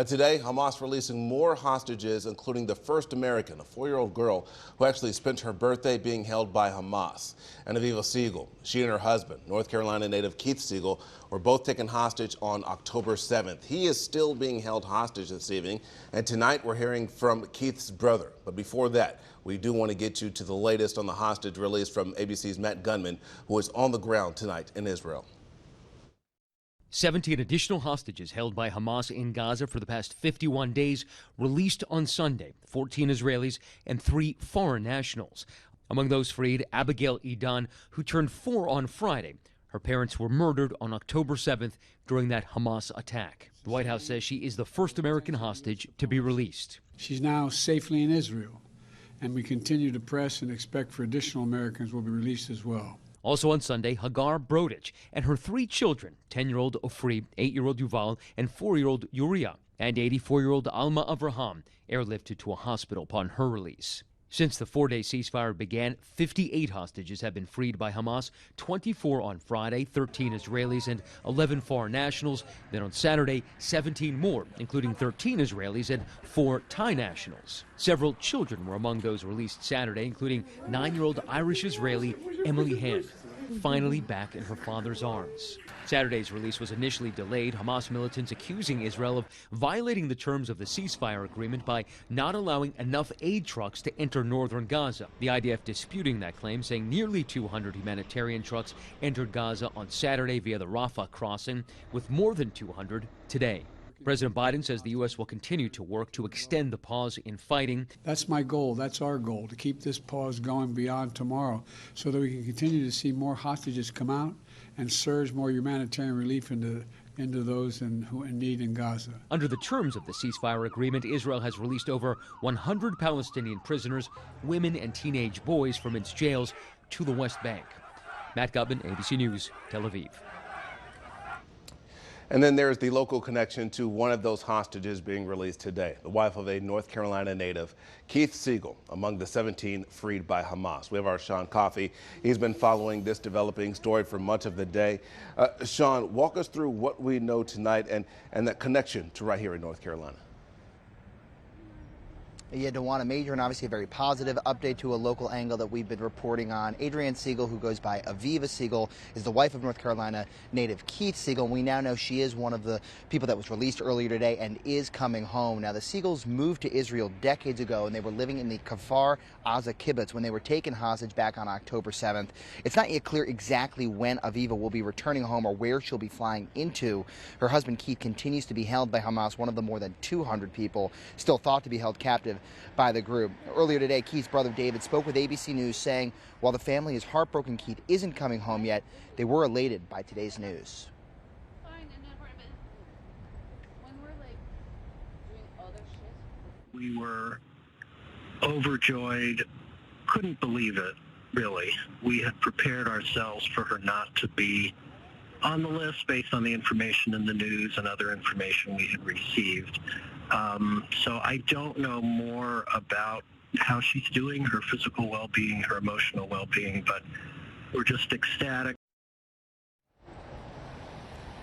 Today, Hamas releasing more hostages, including the first American, a 4-year-old girl who actually spent her birthday being held by Hamas. And Aviva Siegel, she and her husband, North Carolina native Keith Siegel, were both taken hostage on October 7th. He is still being held hostage this evening, and tonight we're hearing from Keith's brother. But before that, we do want to get you to the latest on the hostage release from ABC's Matt Gunman, who is on the ground tonight in Israel. 17 additional hostages held by Hamas in Gaza for the past 51 days released on Sunday, 14 Israelis and 3 foreign nationals. Among those freed, Abigail Edan, who turned 4 on Friday. Her parents were murdered on October 7th during that Hamas attack. The White House says she is the first American hostage to be released. She's now safely in Israel, and we continue to press and expect for additional Americans will be released as well. Also on Sunday, Hagar Brodich and her 3 children, 10-year-old Ofri, 8-year-old Yuval, and 4-year-old Uriah, and 84-year-old Alma Avraham, airlifted to a hospital upon her release. Since the 4-day ceasefire began, 58 hostages have been freed by Hamas, 24 on Friday, 13 Israelis and 11 foreign nationals. Then on Saturday, 17 more, including 13 Israelis and 4 Thai nationals. Several children were among those released Saturday, including 9-year-old Irish-Israeli Emily Hand, finally back in her father's arms. Saturday's release was initially delayed, Hamas militants accusing Israel of violating the terms of the ceasefire agreement by not allowing enough aid trucks to enter northern Gaza. The IDF disputing that claim, saying nearly 200 humanitarian trucks entered Gaza on Saturday via the Rafah crossing, with more than 200 today. President Biden says the U.S. will continue to work to extend the pause in fighting. That's my goal. That's our goal, to keep this pause going beyond tomorrow so that we can continue to see more hostages come out and surge more humanitarian relief into those who in need in Gaza. Under the terms of the ceasefire agreement, Israel has released over 100 Palestinian prisoners, women and teenage boys from its jails to the West Bank. Matt Gunman, ABC News, Tel Aviv. And then there's the local connection to one of those hostages being released today, the wife of a North Carolina native, Keith Siegel, among the 17 freed by Hamas. We have our Sean Coffey. He's been following this developing story for much of the day. Sean, walk us through what we know tonight and that connection to right here in North Carolina. Yeah, DeWanna, major and obviously a very positive update to a local angle that we've been reporting on. Adrienne Siegel, who goes by Aviva Siegel, is the wife of North Carolina native Keith Siegel. We now know she is one of the people that was released earlier today and is coming home. Now, the Siegels moved to Israel decades ago, and they were living in the Kfar Aza kibbutz when they were taken hostage back on October 7th. It's not yet clear exactly when Aviva will be returning home or where she'll be flying into. Her husband, Keith, continues to be held by Hamas, one of the more than 200 people still thought to be held captive by the group. Earlier today, Keith's brother David spoke with ABC News saying while the family is heartbroken Keith isn't coming home yet, they were elated by today's news. We were overjoyed, couldn't believe it, really. We had prepared ourselves for her not to be on the list based on the information in the news and other information we had received. So I don't know more about how she's doing, her physical well-being, her emotional well-being, but we're just ecstatic.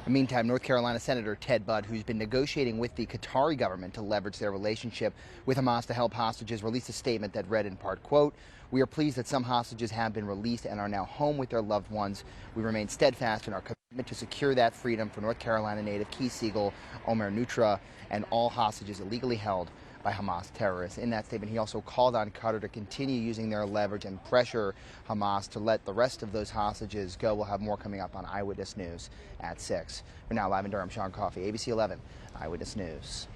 Meantime, North Carolina Senator Ted Budd, who's been negotiating with the Qatari government to leverage their relationship with Hamas to help hostages, released a statement that read in part, quote, "We are pleased that some hostages have been released and are now home with their loved ones. We remain steadfast in our commitment to secure that freedom for North Carolina native Keith Siegel, Omer Nutra, and all hostages illegally held by Hamas terrorists." In that statement, he also called on Qatar to continue using their leverage and pressure Hamas to let the rest of those hostages go. We'll have more coming up on Eyewitness News at 6. For now, live in Durham, Sean Coffey, ABC 11 Eyewitness News.